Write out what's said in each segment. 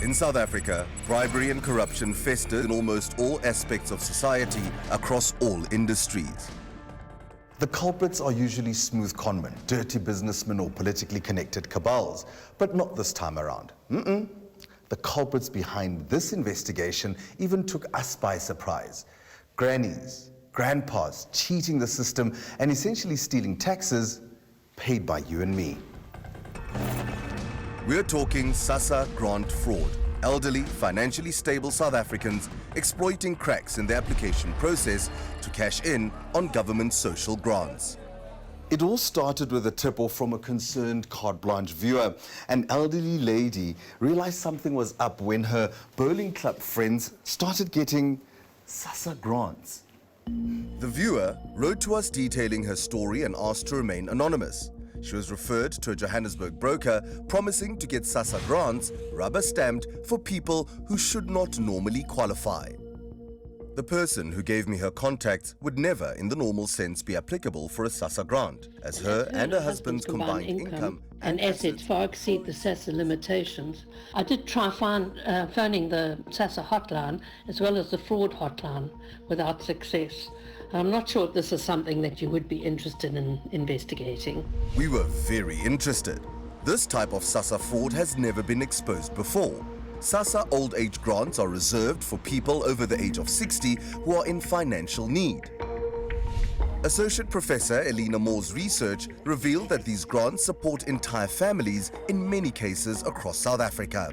In South Africa, bribery and corruption fester in almost all aspects of society across all industries. The culprits are usually smooth conmen, dirty businessmen or politically connected cabals, but not this time around. The culprits behind this investigation even took us by surprise. Grannies, grandpas cheating the system and essentially stealing taxes paid by you and me. We're talking SASSA grant fraud. Elderly, financially stable South Africans exploiting cracks in the application process to cash in on government social grants. It all started with a tip-off from a concerned Carte Blanche viewer. An elderly lady realized something was up when her bowling club friends started getting SASSA grants. The viewer wrote to us detailing her story and asked to remain anonymous. She was referred to a Johannesburg broker promising to get SASSA grants rubber-stamped for people who should not normally qualify. The person who gave me her contacts would never, in the normal sense, be applicable for a SASSA grant, as her and her husband's combined income and assets far exceed the SASSA limitations. I did try phoning the SASSA hotline as well as the fraud hotline without success. I'm not sure if this is something that you would be interested in investigating. We were very interested. This type of SASSA fraud has never been exposed before. SASSA old age grants are reserved for people over the age of 60 who are in financial need. Associate Professor Elena Moore's research revealed that these grants support entire families in many cases across South Africa.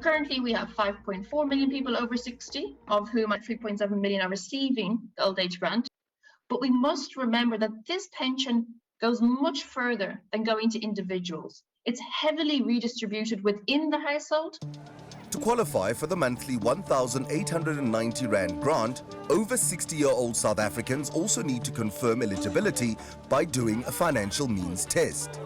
Currently, we have 5.4 million people over 60, of whom 3.7 million are receiving the old age grant. But we must remember that this pension goes much further than going to individuals. It's heavily redistributed within the household. To qualify for the monthly 1,890 Rand grant, over 60-year-old South Africans also need to confirm eligibility by doing a financial means test.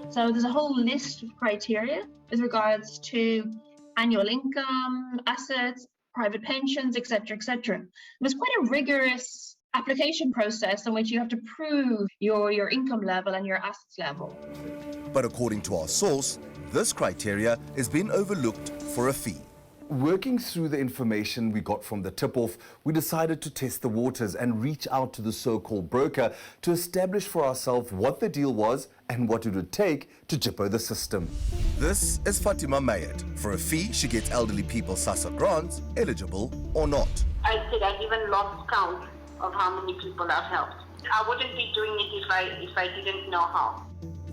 So there's a whole list of criteria with regards to annual income, assets, private pensions, etc., etc. There's quite a rigorous application process in which you have to prove your income level and your assets level. But according to our source, this criteria has been overlooked for a fee. Working through the information we got from the tip-off, we decided to test the waters and reach out to the so-called broker to establish for ourselves what the deal was and what it would take to jippo the system. This is 𝗶𝗵𝗶𝗶𝗶. For a fee, she gets elderly people SASSA grants, eligible or not. I said I even lost count of how many people I've helped. I wouldn't be doing it if I didn't know how.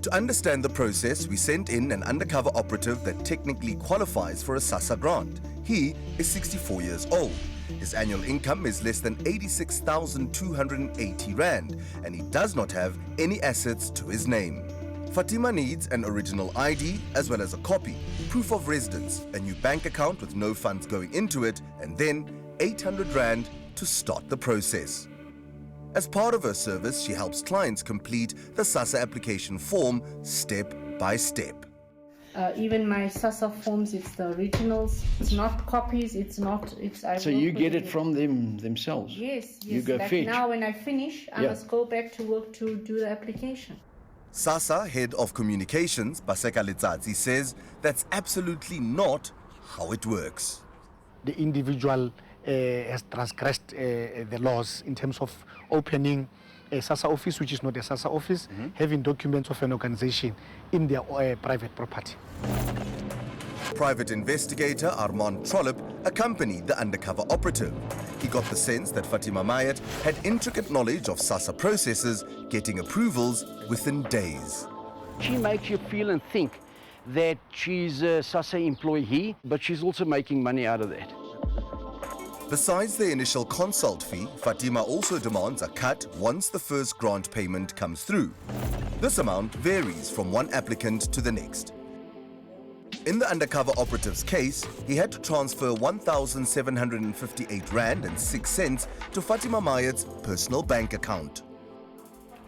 To understand the process, we sent in an undercover operative that technically qualifies for a SASSA grant. He is 64 years old. His annual income is less than 86,280 Rand, and he does not have any assets to his name. Fatima needs an original ID as well as a copy, proof of residence, a new bank account with no funds going into it, and then 800 Rand to start the process. As part of her service, she helps clients complete the SASSA application form step by step. Even my SASSA forms, it's the originals. It's not copies. It's not. So you get it from them themselves. Yes. You go like fetch. now, when I finish, I must go back to work to do the application. SASSA Head of Communications, 𝗀𝗃𝗃 says that's absolutely not how it works. The individual has transgressed the laws in terms of opening a SASSA office, which is not a SASSA office, having documents of an organization in their private property. Private investigator Armand Trollip accompanied the undercover operative. He got the sense that 𝗶𝗵𝗶𝗶𝗃 had intricate knowledge of SASSA processes, getting approvals within days. She makes you feel and think that she's a SASSA employee, but she's also making money out of that. Besides the initial consult fee, Fatima also demands a cut once the first grant payment comes through. This amount varies from one applicant to the next. In the undercover operative's case, he had to transfer 1,758 Rand and 6 cents to 𝗶𝗵𝗶𝗃's personal bank account.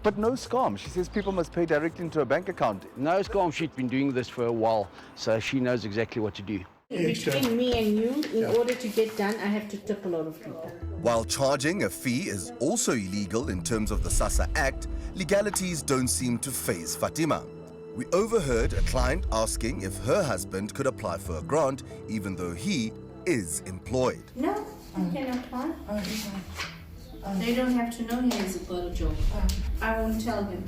But no scam. She says people must pay directly into a bank account. No scam, she's been doing this for a while, so she knows exactly what to do. Between me and you, in order to get done, I have to tip a lot of people. While charging a fee is also illegal in terms of the SASSA Act, legalities don't seem to faze Fatima. We overheard a client asking if her husband could apply for a grant even though he is employed. No, you cannot apply. They don't have to know he has got a job. I won't tell them.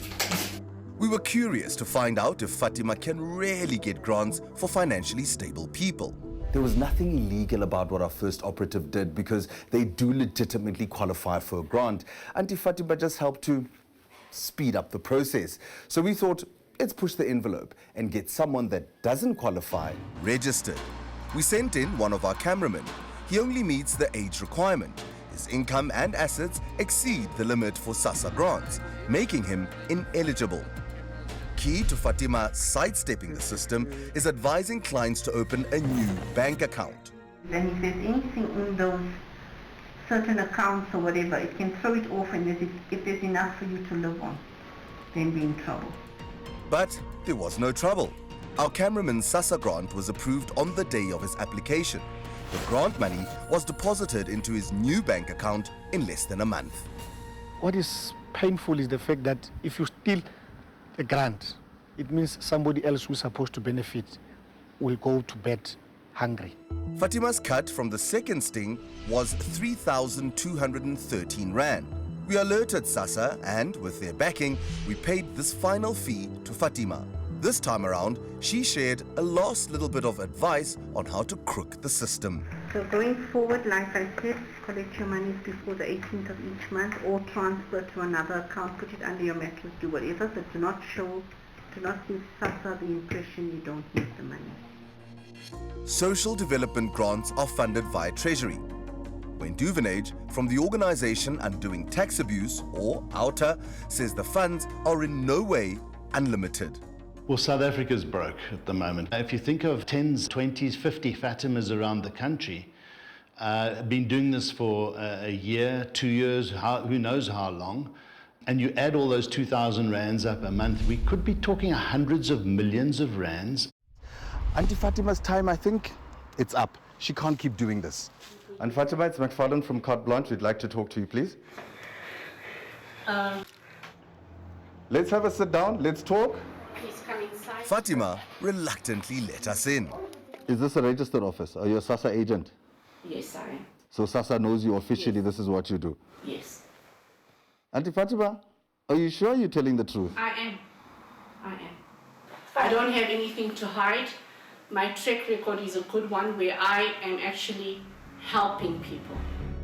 We were curious to find out if 𝗶𝗵𝗶 can really get grants for financially stable people. There was nothing illegal about what our first operative did because they do legitimately qualify for a grant. Auntie 𝗶𝗵𝗶 just helped to speed up the process. So we thought, let's push the envelope and get someone that doesn't qualify Registered. We sent in one of our cameramen. He only meets the age requirement. His income and assets exceed the limit for SASSA grants, making him ineligible. Key to 𝗶𝗵𝗶 sidestepping the system is advising clients to open a new bank account. Then if there's anything in those certain accounts or whatever, it can throw it off, and if there's enough for you to live on, then be in trouble. But there was no trouble. Our cameraman's SASSA grant was approved on the day of his application. The grant money was deposited into his new bank account in less than a month. What is painful is the fact that if you steal a grant, it means somebody else who's supposed to benefit will go to bed hungry. 𝗶𝗵𝗶's cut from the second sting was 3,213 rand. We alerted SASSA and, with their backing, we paid this final fee to 𝗶𝗵𝗶. This time around, she shared a last little bit of advice on how to crook the system. So going forward, like I said, collect your monies before the 18th of each month, or transfer to another account, put it under your mattress, do whatever, but do not give SASSA the impression you don't need the money. Social development grants are funded via Treasury. When Duvenage, from the organization Undoing Tax Abuse, or OUTA, says the funds are in no way unlimited. Well, South Africa's broke at the moment. If you think of 10s, 20s, 50 𝗶𝗵𝗶s around the country, been doing this for a year, 2 years, who knows how long, and you add all those 2,000 rands up a month, we could be talking hundreds of millions of rands. Auntie 𝗶𝗵𝗶's time, I think, it's up. She can't keep doing this. And 𝗶𝗵𝗶, it's 𝗵𝗏 from Carte Blanche. We'd like to talk to you, please. Let's have a sit down. Let's talk. Please come inside. 𝗶𝗵𝗶 reluctantly let us in. Is this a registered office? Are you a SASSA agent? Yes, I am. So SASSA knows you officially, this is what you do. Yes. Auntie 𝗶𝗵𝗶, are you sure you're telling the truth? I am. I don't have anything to hide. My track record is a good one where I am actually helping people.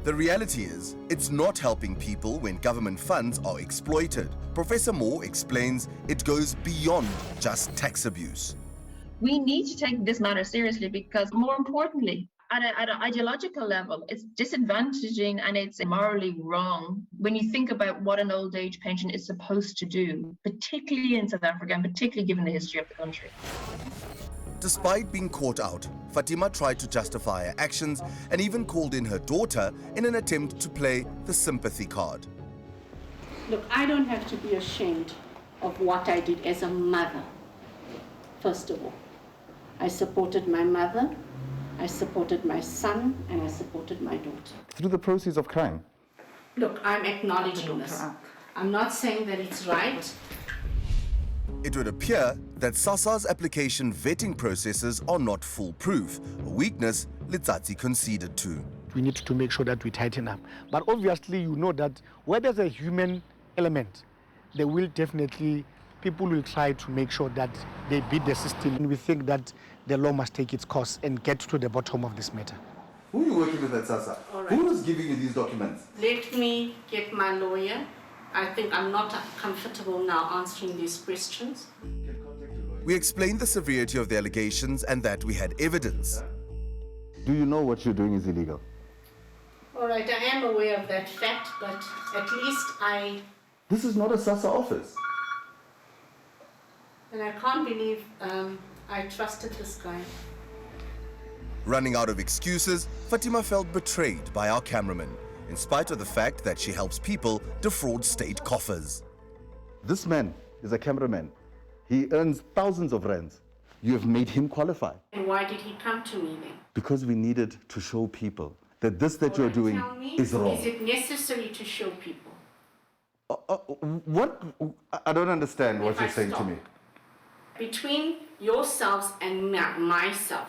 The reality is, it's not helping people when government funds are exploited. Professor Moore explains it goes beyond just tax abuse. We need to take this matter seriously because, more importantly, at an ideological level, it's disadvantaging and it's morally wrong when you think about what an old age pension is supposed to do, particularly in South Africa and particularly given the history of the country. Despite being caught out, 𝗶𝗵𝗶 tried to justify her actions and even called in her daughter in an attempt to play the sympathy card. Look, I don't have to be ashamed of what I did as a mother. First of all, I supported my mother, I supported my son, and I supported my daughter. Through the proceeds of crime? Look, I'm acknowledging this. I'm not saying that it's right. It would appear that SASSA's application vetting processes are not foolproof, a weakness 𝗀𝗧𝗔 conceded to. We need to make sure that we tighten up. But obviously, you know that where there's a human element, there will definitely, people will try to make sure that they beat the system. And we think that the law must take its course and get to the bottom of this matter. Who are you working with at SASSA? Right. Who is giving you these documents? Let me get my lawyer. I think I'm not comfortable now answering these questions. We explained the severity of the allegations and that we had evidence. Do you know what you're doing is illegal? All right, I am aware of that fact, but at least This is not a SASSA office. and I can't believe I trusted this guy. Running out of excuses, 𝗶𝗵𝗶 felt betrayed by our cameraman, in spite of the fact that she helps people defraud state coffers. This man is a cameraman. He earns thousands of rands. You have made him qualify. And why did he come to me then? Because we needed to show people that this that you're doing Tell me, is wrong. is it necessary to show people? What? I don't understand what If I you're saying to stop. me. Between yourselves and myself,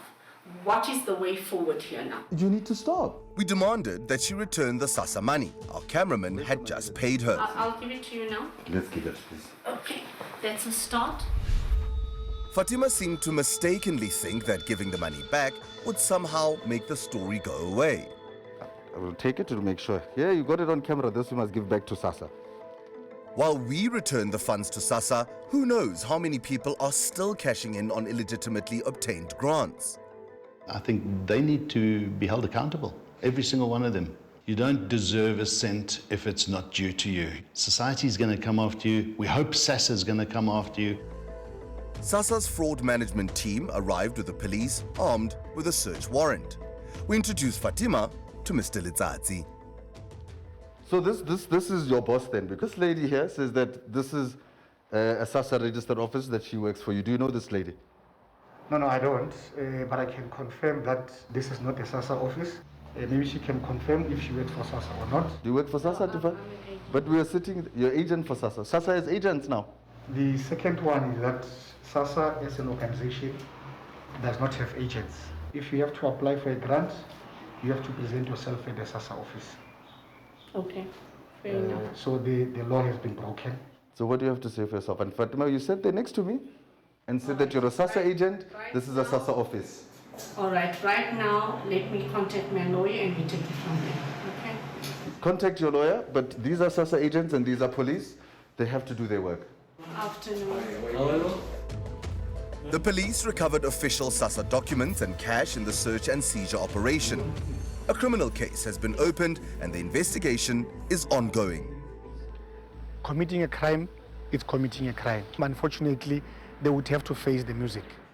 what is the way forward here now? You need to stop. We demanded that she return the SASSA money. Our cameraman had just paid her. I'll give it to you now. Let's give it, please. Okay, that's a start. Fatima seemed to mistakenly think that giving the money back would somehow make the story go away. I will take it to make sure. Yeah, you got it on camera. This we must give back to SASSA. While we return the funds to SASSA, who knows how many people are still cashing in on illegitimately obtained grants. I think they need to be held accountable, every single one of them. You don't deserve a cent if it's not due to you. Society's going to come after you. We hope SASSA is going to come after you. SASSA's fraud management team arrived with the police armed with a search warrant. We introduced Fatima to Mr. 𝗀𝗧𝗍𝗍. So this is your boss then, because this lady here says that this is a SASSA registered office that she works for you. Do you know this lady? No, I don't, but I can confirm that this is not a SASSA office. Maybe she can confirm if she works for SASSA or not. Do you work for SASSA, Tifa? But we are sitting, you're agent for SASSA. SASSA has agents now. The second one is that SASSA as an organization does not have agents. If you have to apply for a grant, you have to present yourself at the SASSA office. Okay, fair enough. So the law has been broken. So what do you have to say for yourself? And Fatima, you sat there next to me and said that you're a SASSA agent. This is a SASSA office. All right, right now, let me contact my lawyer and we take it from there, okay? Contact your lawyer, but these are SASSA agents and these are police. They have to do their work. Afternoon. The police recovered official SASSA documents and cash in the search and seizure operation. A criminal case has been opened and the investigation is ongoing. Committing a crime is committing a crime. Unfortunately, they would have to face the music.